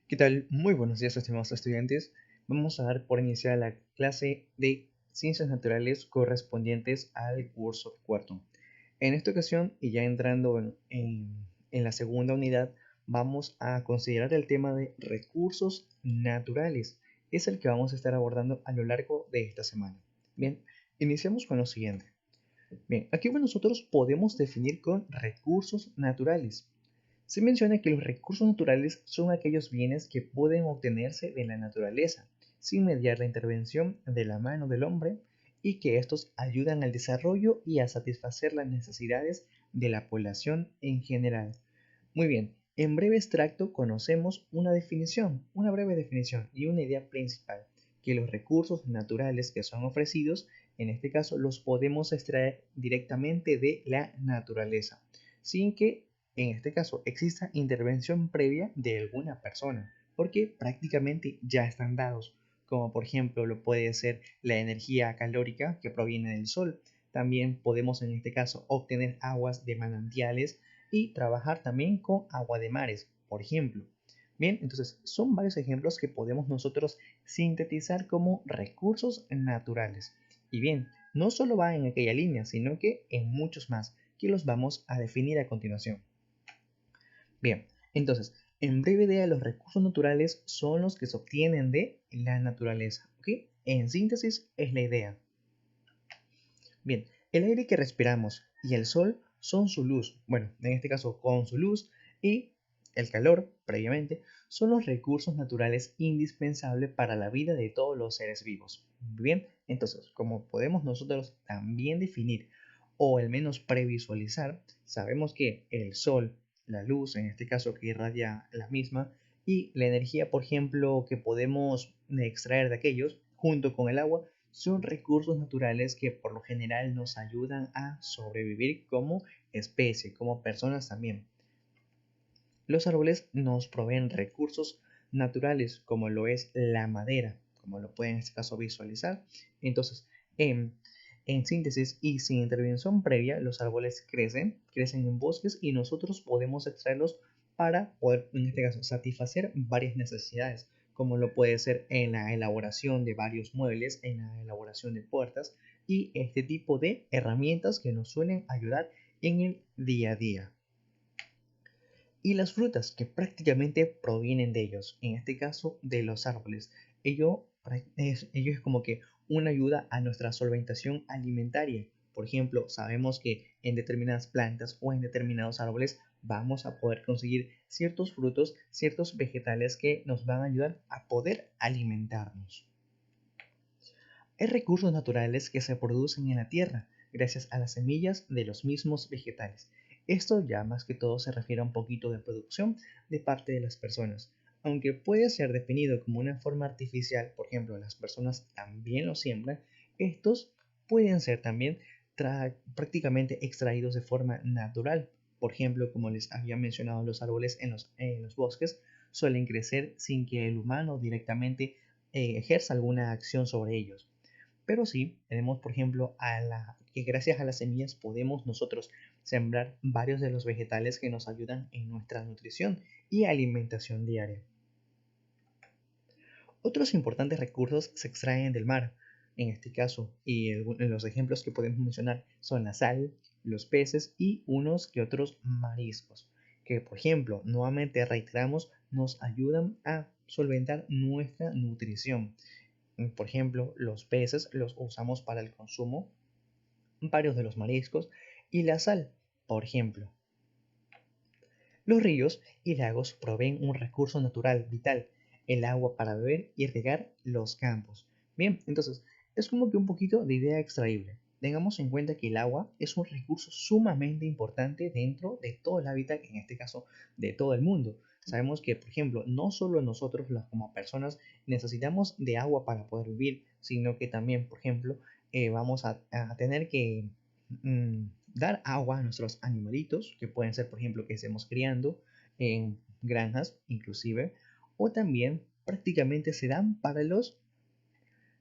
¿Qué tal? Muy buenos días, estimados estudiantes. Vamos a dar por iniciada la clase de Ciencias Naturales correspondientes al curso cuarto. En esta ocasión, y ya entrando en la segunda unidad, vamos a considerar el tema de recursos naturales. Es el que vamos a estar abordando a lo largo de esta semana. Bien, iniciamos con lo siguiente. Bien, aquí nosotros podemos definir con recursos naturales. Se menciona que los recursos naturales son aquellos bienes que pueden obtenerse de la naturaleza, sin mediar la intervención de la mano del hombre, y que estos ayudan al desarrollo y a satisfacer las necesidades de la población en general. Muy bien, en breve extracto conocemos una breve definición y una idea principal, que los recursos naturales que son ofrecidos, en este caso los podemos extraer directamente de la naturaleza, sin que en este caso exista intervención previa de alguna persona, porque prácticamente ya están dados, como por ejemplo lo puede ser la energía calórica que proviene del sol. También podemos en este caso obtener aguas de manantiales y trabajar también con agua de mares, por ejemplo. Bien, entonces son varios ejemplos que podemos nosotros sintetizar como recursos naturales. Y bien, no solo va en aquella línea, sino que en muchos más, que los vamos a definir a continuación. Bien, entonces, en breve idea, los recursos naturales son los que se obtienen de la naturaleza, ¿ok? En síntesis, es la idea. Bien, el aire que respiramos y el sol son su luz, bueno, en este caso con su luz, y el calor, previamente, son los recursos naturales indispensables para la vida de todos los seres vivos. Bien, entonces, como podemos nosotros también definir o al menos previsualizar, sabemos que el sol, la luz, en este caso que irradia la misma, y la energía, por ejemplo, que podemos extraer de aquellos, junto con el agua, son recursos naturales que por lo general nos ayudan a sobrevivir como especie, como personas también. Los árboles nos proveen recursos naturales como lo es la madera, como lo pueden en este caso visualizar. Entonces, en, en síntesis y sin intervención previa, los árboles crecen en bosques y nosotros podemos extraerlos para poder, en este caso, satisfacer varias necesidades, como lo puede ser en la elaboración de varios muebles, en la elaboración de puertas y este tipo de herramientas que nos suelen ayudar en el día a día. Y las frutas que prácticamente provienen de ellos, en este caso de los árboles. Ello es como que una ayuda a nuestra solventación alimentaria. Por ejemplo, sabemos que en determinadas plantas o en determinados árboles vamos a poder conseguir ciertos frutos, ciertos vegetales que nos van a ayudar a poder alimentarnos. Hay recursos naturales que se producen en la tierra gracias a las semillas de los mismos vegetales. Esto ya más que todo se refiere a un poquito de producción de parte de las personas. Aunque puede ser definido como una forma artificial, por ejemplo, las personas también lo siembran, estos pueden ser también prácticamente extraídos de forma natural. Por ejemplo, como les había mencionado, los árboles en los bosques suelen crecer sin que el humano directamente ejerza alguna acción sobre ellos. Pero sí, tenemos por ejemplo que gracias a las semillas podemos nosotros sembrar varios de los vegetales que nos ayudan en nuestra nutrición y alimentación diaria. Otros importantes recursos se extraen del mar, en este caso, y los ejemplos que podemos mencionar son la sal, los peces y unos que otros mariscos, que por ejemplo, nuevamente reiteramos, nos ayudan a solventar nuestra nutrición. Por ejemplo, los peces los usamos para el consumo, varios de los mariscos y la sal, por ejemplo. Los ríos y lagos proveen un recurso natural vital, el agua para beber y regar los campos. Bien, entonces es como que un poquito de idea extraíble. Tengamos en cuenta que el agua es un recurso sumamente importante dentro de todo el hábitat, en este caso de todo el mundo. Sabemos que, por ejemplo, no solo nosotros como personas necesitamos de agua para poder vivir, sino que también, por ejemplo, vamos a tener que dar agua a nuestros animalitos, que pueden ser, por ejemplo, que estemos criando en granjas, inclusive, o también prácticamente se dan para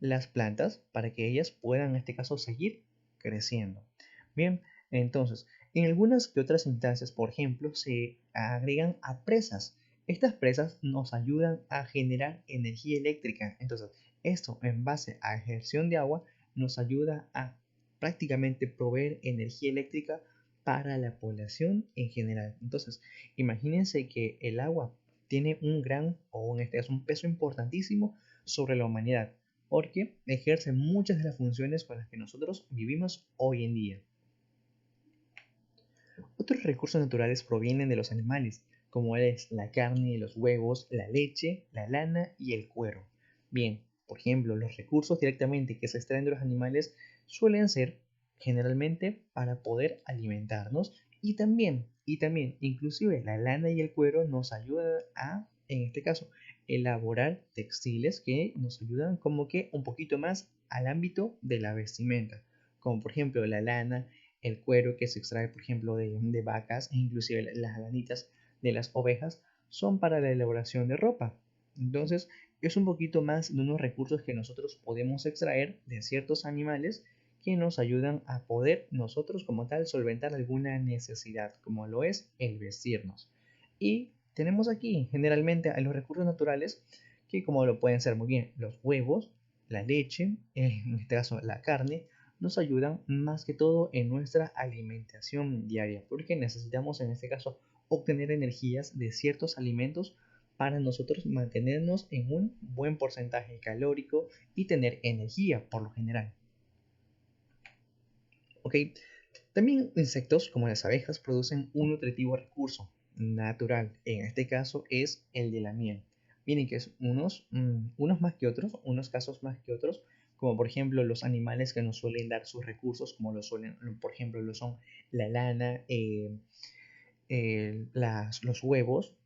las plantas, para que ellas puedan, en este caso, seguir creciendo. Bien, entonces, en algunas que otras instancias, por ejemplo, se agregan a presas. Estas presas nos ayudan a generar energía eléctrica. Entonces, esto en base a ejerción de agua nos ayuda a prácticamente proveer energía eléctrica para la población en general. Entonces, imagínense que el agua tiene un gran, o en este caso un peso importantísimo sobre la humanidad, porque ejerce muchas de las funciones con las que nosotros vivimos hoy en día. Otros recursos naturales provienen de los animales, como es la carne, los huevos, la leche, la lana y el cuero. Bien, por ejemplo, los recursos directamente que se extraen de los animales suelen ser generalmente para poder alimentarnos y también, inclusive la lana y el cuero nos ayudan a, en este caso, elaborar textiles que nos ayudan como que un poquito más al ámbito de la vestimenta, como por ejemplo la lana, el cuero que se extrae, por ejemplo, de vacas e inclusive las lanitas de las ovejas son para la elaboración de ropa. Entonces, es un poquito más de unos recursos que nosotros podemos extraer de ciertos animales que nos ayudan a poder nosotros como tal solventar alguna necesidad, como lo es el vestirnos. Y tenemos aquí generalmente a los recursos naturales que como lo pueden ser muy bien los huevos, la leche, en este caso la carne, nos ayudan más que todo en nuestra alimentación diaria, porque necesitamos en este caso obtener energías de ciertos alimentos para nosotros mantenernos en un buen porcentaje calórico y tener energía por lo general. ¿Ok? También insectos como las abejas producen un nutritivo recurso natural, en este caso es el de la miel. Miren que es unos más que otros, unos casos más que otros, como por ejemplo los animales que nos suelen dar sus recursos, como lo suelen, por ejemplo, lo son la lana, los huevos,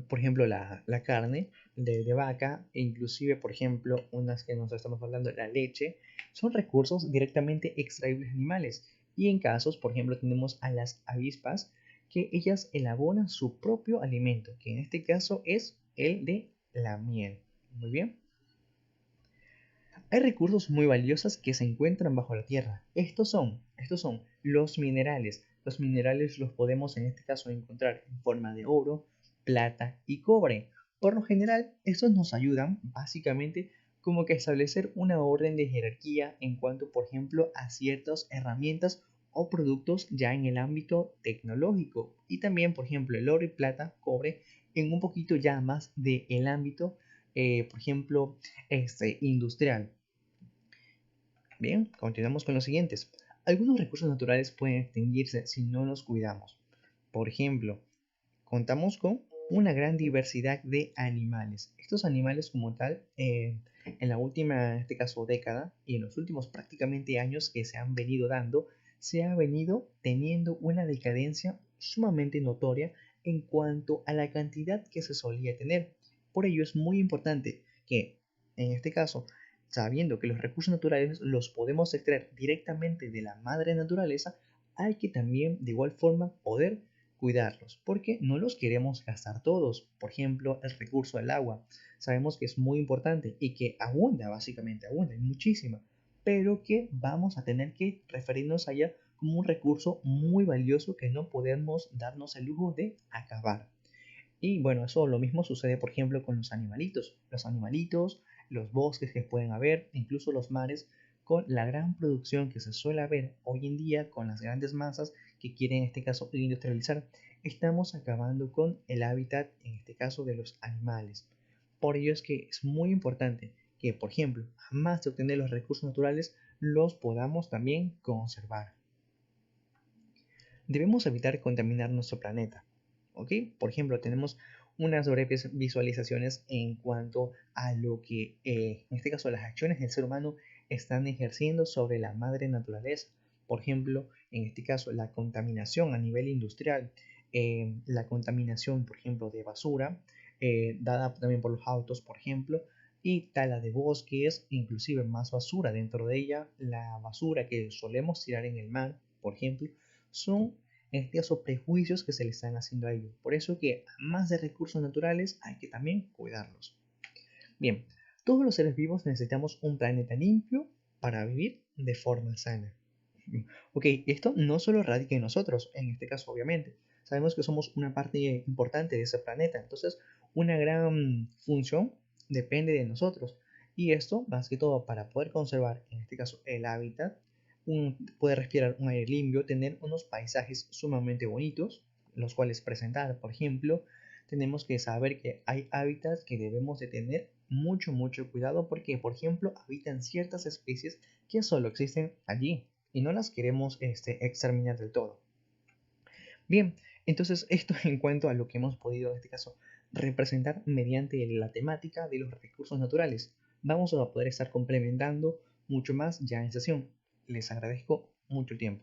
por ejemplo, la carne de vaca, e inclusive, por ejemplo, unas que nos estamos hablando, la leche, son recursos directamente extraíbles de animales. Y en casos, por ejemplo, tenemos a las avispas, que ellas elaboran su propio alimento, que en este caso es el de la miel. Muy bien. Hay recursos muy valiosos que se encuentran bajo la tierra. Estos son los minerales. Los minerales los podemos en este caso encontrar en forma de oro, plata y cobre. Por lo general, estos nos ayudan básicamente como que a establecer una orden de jerarquía en cuanto, por ejemplo, a ciertas herramientas o productos ya en el ámbito tecnológico. Y también, por ejemplo, el oro y plata, cobre, en un poquito ya más del ámbito, por ejemplo, industrial. Bien, continuamos con los siguientes. Algunos recursos naturales pueden extinguirse si no nos cuidamos. Por ejemplo, contamos con una gran diversidad de animales. Estos animales como tal, en la última, en este caso, década y en los últimos prácticamente años que se han venido dando, se ha venido teniendo una decadencia sumamente notoria en cuanto a la cantidad que se solía tener. Por ello es muy importante que, en este caso, sabiendo que los recursos naturales los podemos extraer directamente de la madre naturaleza, hay que también de igual forma poder cuidarlos, porque no los queremos gastar todos. Por ejemplo, el recurso del agua. Sabemos que es muy importante y que abunda, básicamente abunda, y muchísima, pero que vamos a tener que referirnos a ella como un recurso muy valioso que no podemos darnos el lujo de acabar. Y bueno, eso lo mismo sucede, por ejemplo, con los animalitos. Los animalitos, los bosques que pueden haber, incluso los mares, con la gran producción que se suele ver hoy en día con las grandes masas que quieren en este caso industrializar, estamos acabando con el hábitat, en este caso, de los animales. Por ello es que es muy importante que, por ejemplo, a más de obtener los recursos naturales, los podamos también conservar. Debemos evitar contaminar nuestro planeta. ¿Ok? Por ejemplo, tenemos unas breves visualizaciones en cuanto a lo que, en este caso, las acciones del ser humano están ejerciendo sobre la madre naturaleza. Por ejemplo, en este caso, la contaminación a nivel industrial, la contaminación, por ejemplo, de basura, dada también por los autos, por ejemplo, y tala de bosques, inclusive más basura dentro de ella, la basura que solemos tirar en el mar, por ejemplo, son en este caso prejuicios que se le están haciendo a ellos. Por eso que más de recursos naturales hay que también cuidarlos. Bien, todos los seres vivos necesitamos un planeta limpio para vivir de forma sana. Ok, esto no solo radica en nosotros, en este caso obviamente, sabemos que somos una parte importante de ese planeta, entonces una gran función depende de nosotros. Y esto, más que todo, para poder conservar, en este caso, el hábitat, poder respirar un aire limpio, tener unos paisajes sumamente bonitos, los cuales presentar. Por ejemplo, tenemos que saber que hay hábitats que debemos de tener mucho cuidado porque, por ejemplo, habitan ciertas especies que solo existen allí y no las queremos exterminar del todo. Bien, entonces esto en cuanto a lo que hemos podido, en este caso, representar mediante la temática de los recursos naturales. Vamos a poder estar complementando mucho más ya en sesión. Les agradezco mucho el tiempo.